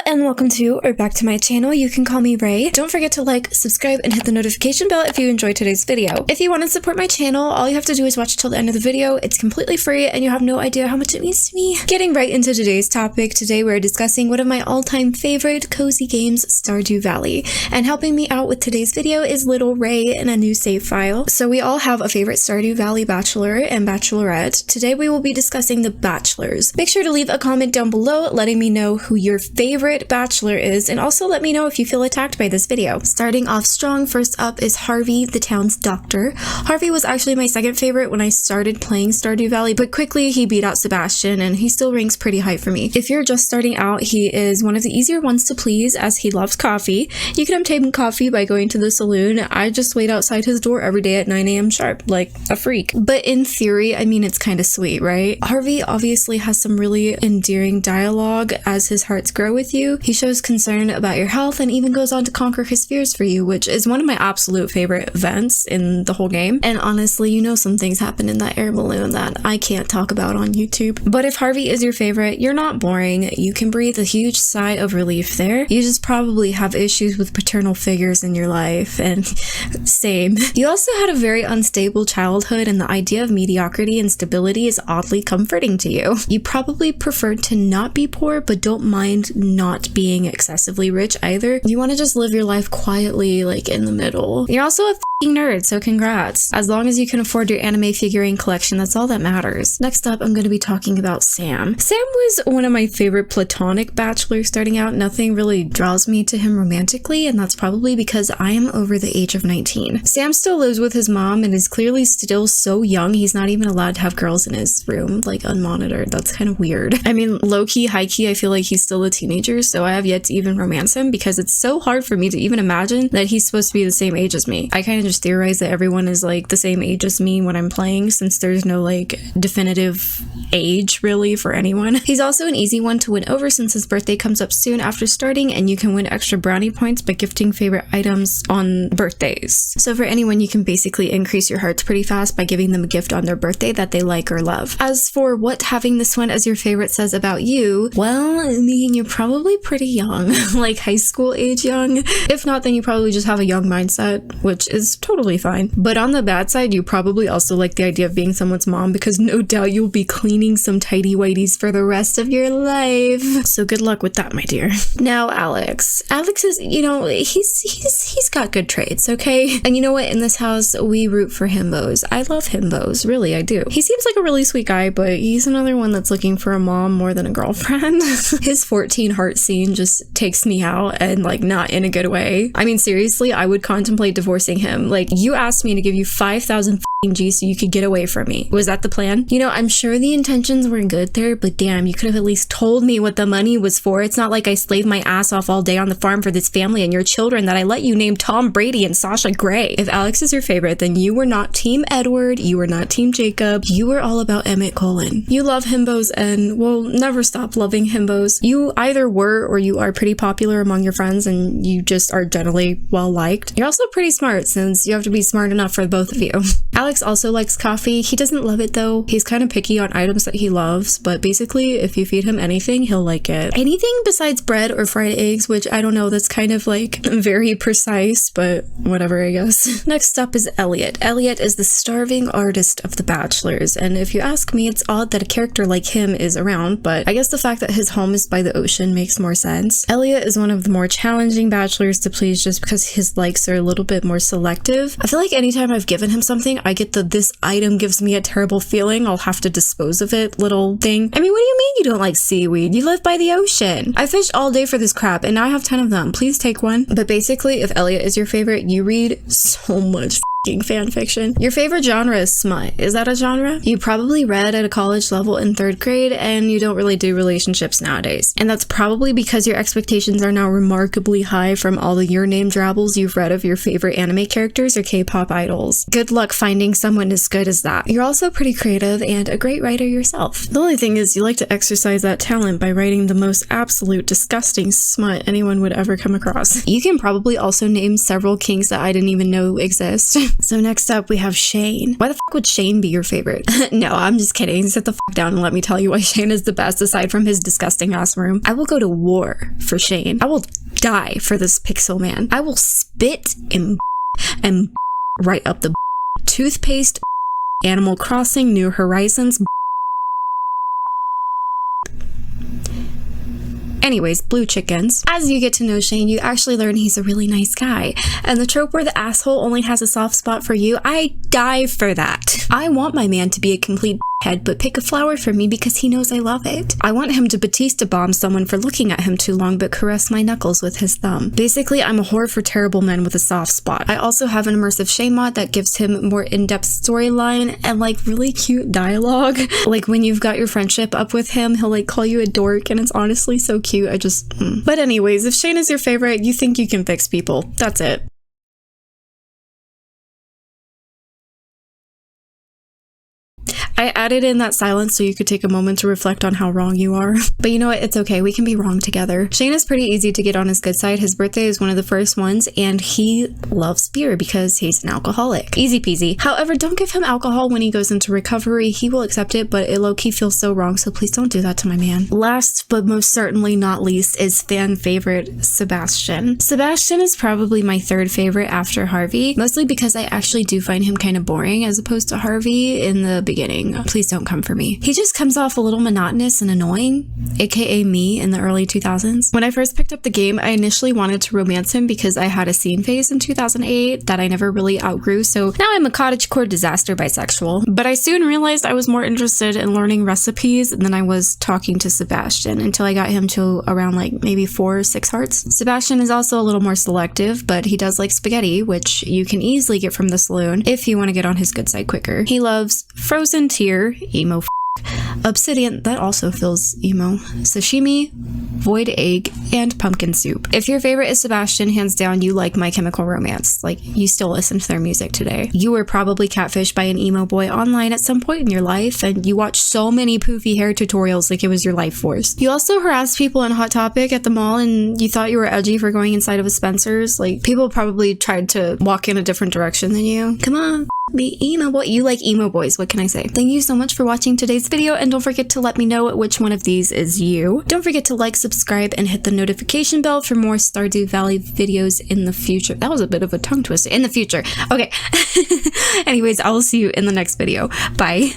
and welcome to or back to my channel. You can call me Ray. Don't forget to like, subscribe, and hit the notification bell if you enjoyed today's video. If you want to support my channel, all you have to do is watch till the end of the video. It's completely free and you have no idea how much it means to me. Getting right into today's topic, today we're discussing one of my all-time favorite cozy games, Stardew Valley. And helping me out with today's video is little Ray in a new save file. So we all have a favorite Stardew Valley Bachelor and Bachelorette. Today we will be discussing the Bachelors. Make sure to leave a comment down below letting me know who your favorite Bachelor is, and also let me know if you feel attacked by this video. Starting off strong, first up is Harvey, the town's doctor. Harvey was actually my second favorite when I started playing Stardew Valley, but quickly he beat out Sebastian and he still ranks pretty high for me. If you're just starting out, he is one of the easier ones to please as he loves coffee. You can obtain him coffee by going to the saloon. I just wait outside his door every day at 9 a.m. sharp, like a freak. But in theory, I mean, it's kind of sweet, right? Harvey obviously has some really endearing dialogue as his hearts grow with you. He shows concern about your health and even goes on to conquer his fears for you, which is one of my absolute favorite events in the whole game. And honestly, you know some things happen in that air balloon that I can't talk about on YouTube. But if Harvey is your favorite, you're not boring. You can breathe a huge sigh of relief there. You just probably have issues with paternal figures in your life, and same. You also had a very unstable childhood, and the idea of mediocrity and stability is oddly comforting to you. You probably prefer to not be poor, but don't mind not being excessively rich either. You want to just live your life quietly, like in the middle. You're also a f***ing nerd, so congrats. As long as you can afford your anime figurine collection, that's all that matters. Next up, I'm going to be talking about Sam. Sam was one of my favorite platonic bachelors starting out. Nothing really draws me to him romantically, and that's probably because I am over the age of 19. Sam still lives with his mom and is clearly still so young he's not even allowed to have girls in his room, like unmonitored. That's kind of weird. I mean, low-key, high-key, I feel like he's still a teenager, so I have yet to even romance him because it's so hard for me to even imagine that he's supposed to be the same age as me. I kind of just theorize that everyone is like the same age as me when I'm playing, since there's no like definitive age really for anyone. He's also an easy one to win over since his birthday comes up soon after starting, and you can win extra brownie points by gifting favorite items on birthdays. So for anyone, you can basically increase your hearts pretty fast by giving them a gift on their birthday that they like or love. As for what having this one as your favorite says about you, well, I mean, you're probably pretty young, like high school age young. If not, then you probably just have a young mindset, which is totally fine. But on the bad side, you probably also like the idea of being someone's mom, because no doubt you'll be cleaning some tidy whities for the rest of your life. So good luck with that, my dear. Now, Alex. Alex is, you know, he's got good traits, okay? And you know what? In this house, we root for himbos. I love himbos, really, I do. He seems like a really sweet guy, but he's another one that's looking for a mom more than a girlfriend. His 14 heart scene just takes me out, and like not in a good way. I mean, seriously, I would contemplate divorcing him. Like, you asked me to give you 5,000 G so you could get away from me. Was that the plan? You know, I'm sure the intentions were good there, but damn, you could have at least told me what the money was for. It's not like I slaved my ass off all day on the farm for this family and your children that I let you name Tom Brady and Sasha Grey. If Alex is your favorite, then you were not Team Edward, you were not Team Jacob, you were all about Emmett Cullen. You love himbos and will never stop loving himbos. You either were or you are pretty popular among your friends, and you just are generally well liked. You're also pretty smart, since you have to be smart enough for both of you. Alex also likes coffee. He doesn't love it though. He's kind of picky on items that he loves, but basically if you feed him anything, he'll like it. Anything besides bread or fried eggs, which I don't know, that's kind of like very precise, but whatever, I guess. Next up is Elliot. Elliot is the starving artist of the Bachelors, and if you ask me, it's odd that a character like him is around, but I guess the fact that his home is by the ocean makes more sense. Elliot is one of the more challenging bachelors to please just because his likes are a little bit more selective. I feel like anytime I've given him something, I get the "this item gives me a terrible feeling, I'll have to dispose of it" little thing. I mean, what do you mean you don't like seaweed? You live by the ocean. I fished all day for this crap and now I have 10 of them. Please take one. But basically, if Elliot is your favorite, you read so much fan fiction. Your favorite genre is smut. Is that a genre? You probably read at a college level in 3rd grade, and you don't really do relationships nowadays. And that's probably because your expectations are now remarkably high from all the Your Name drabbles you've read of your favorite anime characters or K-pop idols. Good luck finding someone as good as that. You're also pretty creative and a great writer yourself. The only thing is you like to exercise that talent by writing the most absolute disgusting smut anyone would ever come across. You can probably also name several kinks that I didn't even know exist. So next up we have Shane. Why the fuck would Shane be your favorite? No, I'm just kidding. Sit the fuck down and let me tell you why Shane is the best aside from his disgusting ass room. I will go to war for Shane. I will die for this pixel man. I will spit and right up the toothpaste, Animal Crossing, New Horizons. Anyways, blue chickens. As you get to know Shane, you actually learn he's a really nice guy. And the trope where the asshole only has a soft spot for you, I die for that. I want my man to be a complete head, but pick a flower for me because he knows I love it. I want him to Batista bomb someone for looking at him too long, but caress my knuckles with his thumb. Basically, I'm a whore for terrible men with a soft spot. I also have an immersive Shane mod that gives him more in-depth storyline and like really cute dialogue. Like when you've got your friendship up with him, he'll like call you a dork and it's honestly so cute. But anyways, if Shane is your favorite, you think you can fix people. That's it. I added in that silence so you could take a moment to reflect on how wrong you are. But you know what? It's okay. We can be wrong together. Shane is pretty easy to get on his good side. His birthday is one of the first ones, and he loves beer because he's an alcoholic. Easy peasy. However, don't give him alcohol when he goes into recovery. He will accept it, but it low-key feels so wrong, so please don't do that to my man. Last, but most certainly not least, is fan favorite Sebastian. Sebastian is probably my third favorite after Harvey, mostly because I actually do find him kind of boring as opposed to Harvey in the beginning. Please don't come for me. He just comes off a little monotonous and annoying, aka me in the early 2000s. When I first picked up the game, I initially wanted to romance him because I had a scene phase in 2008 that I never really outgrew, so now I'm a cottagecore disaster bisexual. But I soon realized I was more interested in learning recipes than I was talking to Sebastian until I got him to around like maybe 4 or 6 hearts. Sebastian is also a little more selective, but he does like spaghetti, which you can easily get from the saloon if you want to get on his good side quicker. He loves frozen tier, emo obsidian, that also feels emo, sashimi, void egg, and pumpkin soup. If your favorite is Sebastian, hands down, you like My Chemical Romance. Like, you still listen to their music today. You were probably catfished by an emo boy online at some point in your life, and you watched so many poofy hair tutorials like it was your life force. You also harassed people in Hot Topic at the mall, and you thought you were edgy for going inside of a Spencer's. Like, people probably tried to walk in a different direction than you. Come on. Be emo boy. You like emo boys. What can I say? Thank you so much for watching today's video, and don't forget to let me know which one of these is you. Don't forget to like, subscribe, and hit the notification bell for more Stardew Valley videos in the future. That was a bit of a tongue twister. In the future. Okay. Anyways, I will see you in the next video. Bye.